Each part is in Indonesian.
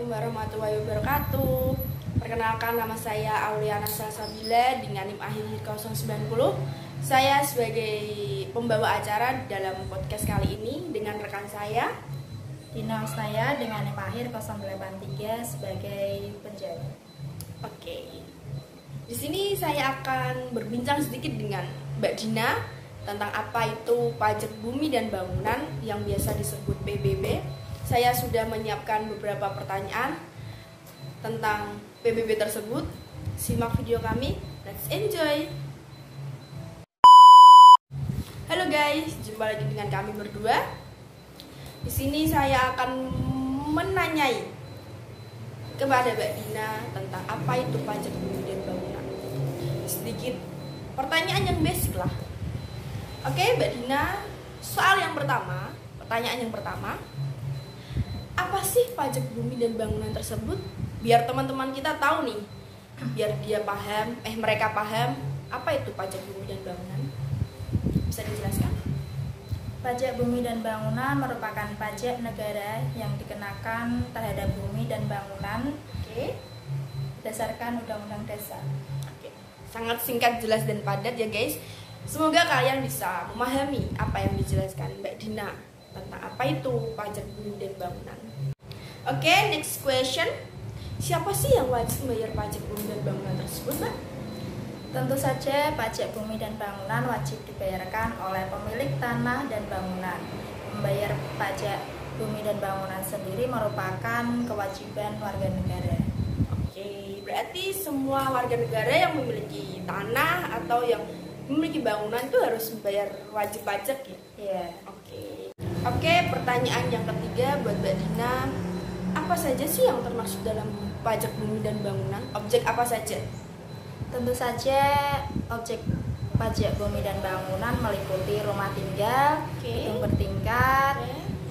Assalamualaikum warahmatullahi wabarakatuh. Perkenalkan, nama saya Auliana Salsabila dengan NIM akhir 090. Saya sebagai pembawa acara dalam podcast kali ini dengan rekan saya Dina Usnaya dengan NIM akhir 083 sebagai penjaga. Oke. Di sini saya akan berbincang sedikit dengan Mbak Dina tentang apa itu pajak bumi dan bangunan yang biasa disebut PBB. Saya sudah menyiapkan beberapa pertanyaan tentang PBB tersebut. Simak video kami. Let's enjoy. Halo guys, jumpa lagi dengan kami berdua. Di sini saya akan menanyai kepada Mbak Dina tentang apa itu pajak bumi dan bangunan. Sedikit pertanyaan yang basic lah. Oke, Mbak Dina, pertanyaan yang pertama, apa sih pajak bumi dan bangunan tersebut? Biar teman-teman kita tahu nih, biar mereka paham apa itu pajak bumi dan bangunan. Bisa dijelaskan? Pajak bumi dan bangunan merupakan pajak negara yang dikenakan terhadap bumi dan bangunan. Oke. Berdasarkan Undang-Undang Dasar. Oke. Sangat singkat, jelas dan padat ya guys. Semoga kalian bisa memahami apa yang dijelaskan Mbak Dina tentang apa itu pajak bumi dan bangunan. Oke, next question. Siapa sih yang wajib membayar pajak bumi dan bangunan tersebut, Mbak? Tentu saja pajak bumi dan bangunan wajib dibayarkan oleh pemilik tanah dan bangunan. Membayar pajak bumi dan bangunan sendiri merupakan kewajiban warga negara. Oke, berarti semua warga negara yang memiliki tanah atau yang memiliki bangunan itu harus membayar wajib pajak ya? Iya. Oke, pertanyaan yang ketiga buat Mbak Dina. Apa saja sih yang termasuk dalam pajak bumi dan bangunan? Objek apa saja? Tentu saja objek pajak bumi dan bangunan meliputi rumah tinggal, gedung bertingkat,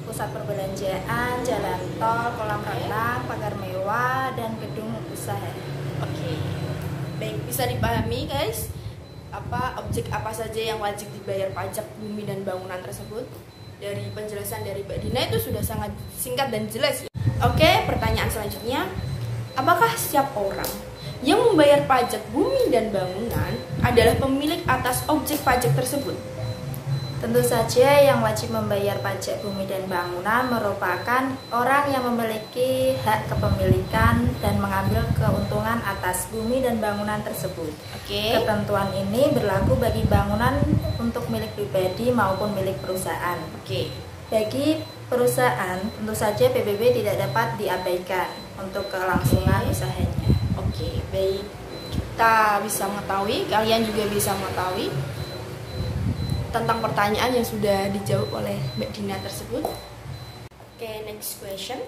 pusat perbelanjaan, jalan tol, kolam renang, pagar mewah, dan gedung usaha. Oke, baik, bisa dipahami guys objek apa saja yang wajib dibayar pajak bumi dan bangunan tersebut. Dari penjelasan dari Mbak Dina itu sudah sangat singkat dan jelas. Oke, pertanyaan selanjutnya, apakah setiap orang yang membayar pajak bumi dan bangunan adalah pemilik atas objek pajak tersebut? Tentu saja yang wajib membayar pajak bumi dan bangunan merupakan orang yang memiliki hak kepemilikan dan mengambil keuntungan atas bumi dan bangunan tersebut. Oke. Ketentuan ini berlaku bagi bangunan untuk milik pribadi maupun milik perusahaan. Oke. Bagi perusahaan, tentu saja PBB tidak dapat diabaikan untuk kelangsungan usahanya. Oke, baik. Kita bisa mengetahui, kalian juga bisa mengetahui tentang pertanyaan yang sudah dijawab oleh Mbak Dina tersebut. Oke, next question.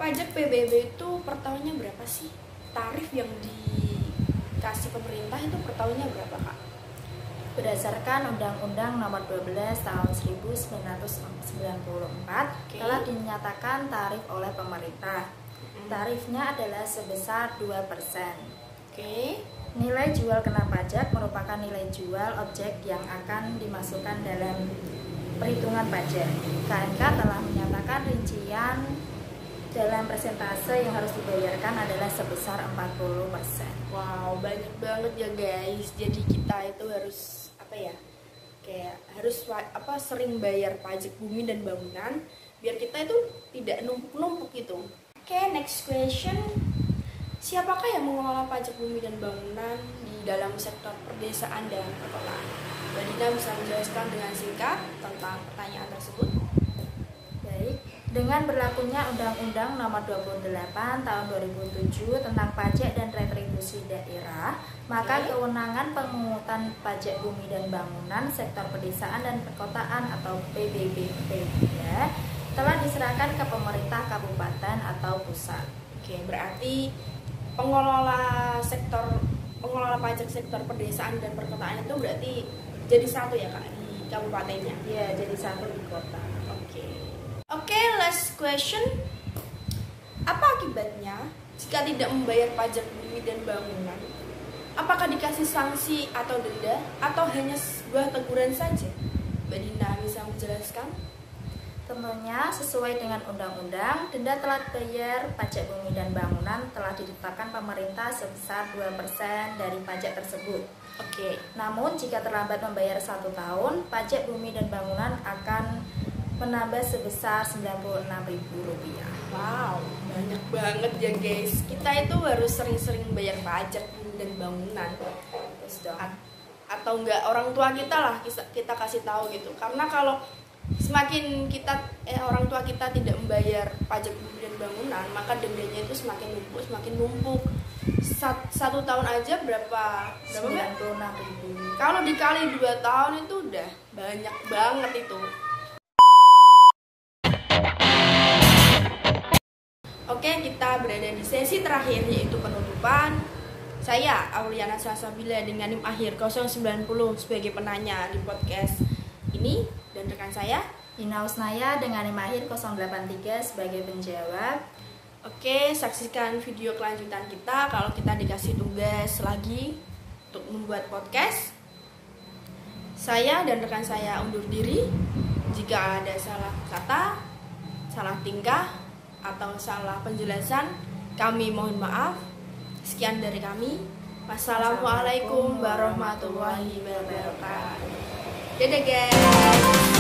Pajak PBB itu per tahunnya berapa sih? Tarif yang dikasih pemerintah itu per tahunnya berapa, Kak? Berdasarkan Undang-Undang Nomor 12 Tahun 1994 telah dinyatakan tarif oleh pemerintah. Tarifnya adalah sebesar 2%. Oke. Nilai jual kena pajak merupakan nilai jual objek yang akan dimasukkan dalam perhitungan pajak. KMK telah menyatakan rincian dalam persentase yang harus dibayarkan adalah sebesar 40%. Wow, banyak banget ya guys. Jadi kita itu harus sering bayar pajak bumi dan bangunan biar kita itu tidak numpuk-numpuk gitu. Oke, next question. Siapakah yang mengelola pajak bumi dan bangunan di dalam sektor perdesaan dan perkotaan? Mbak Dina bisa menjelaskan dengan singkat tentang pertanyaan tersebut? Baik, dengan berlakunya Undang-Undang Nomor 28 Tahun 2007 tentang pajak dan retribusi daerah, maka kewenangan pemungutan pajak bumi dan bangunan sektor pedesaan dan perkotaan atau PBBP telah diserahkan ke pemerintah kabupaten atau pusat. Oke, berarti pengelola pajak sektor pedesaan dan perkotaan itu berarti jadi satu ya Kak di kabupatennya? Iya, jadi satu di kota. Oke, last question. Apa akibatnya jika tidak membayar pajak bumi dan bangunan? Apakah dikasih sanksi atau denda atau hanya sebuah teguran saja? Mbak Dina bisa menjelaskan? Tentunya sesuai dengan undang-undang, denda telat bayar pajak bumi dan bangunan telah ditetapkan pemerintah sebesar 2% dari pajak tersebut. Oke. Namun jika terlambat membayar 1 tahun, pajak bumi dan bangunan akan menambah sebesar Rp96.000. Wow, banyak banget ya guys. Kita itu harus sering-sering bayar pajak bumi dan bangunan. Terus dong. Atau enggak orang tua kita lah kita kasih tahu gitu. Karena kalau semakin orang tua kita tidak membayar pajak bumi dan bangunan, maka dendanya itu semakin numpuk. Satu tahun aja berapa 96.000. kalau dikali 2 tahun itu udah banyak banget itu. Oke, kita berada di sesi terakhir yaitu penutupan. Saya Auliana Salsabila dengan NIM akhir 090 sebagai penanya di podcast ini, dan rekan saya Ina Usnaya dengan NIM akhir 083 sebagai penjawab. Oke, saksikan video kelanjutan kita kalau kita dikasih tugas lagi untuk membuat podcast. Saya dan rekan saya undur diri. Jika ada salah kata, salah tingkah, atau salah penjelasan, kami mohon maaf. Sekian dari kami. Wassalamualaikum warahmatullahi wabarakatuh. Dadah guys.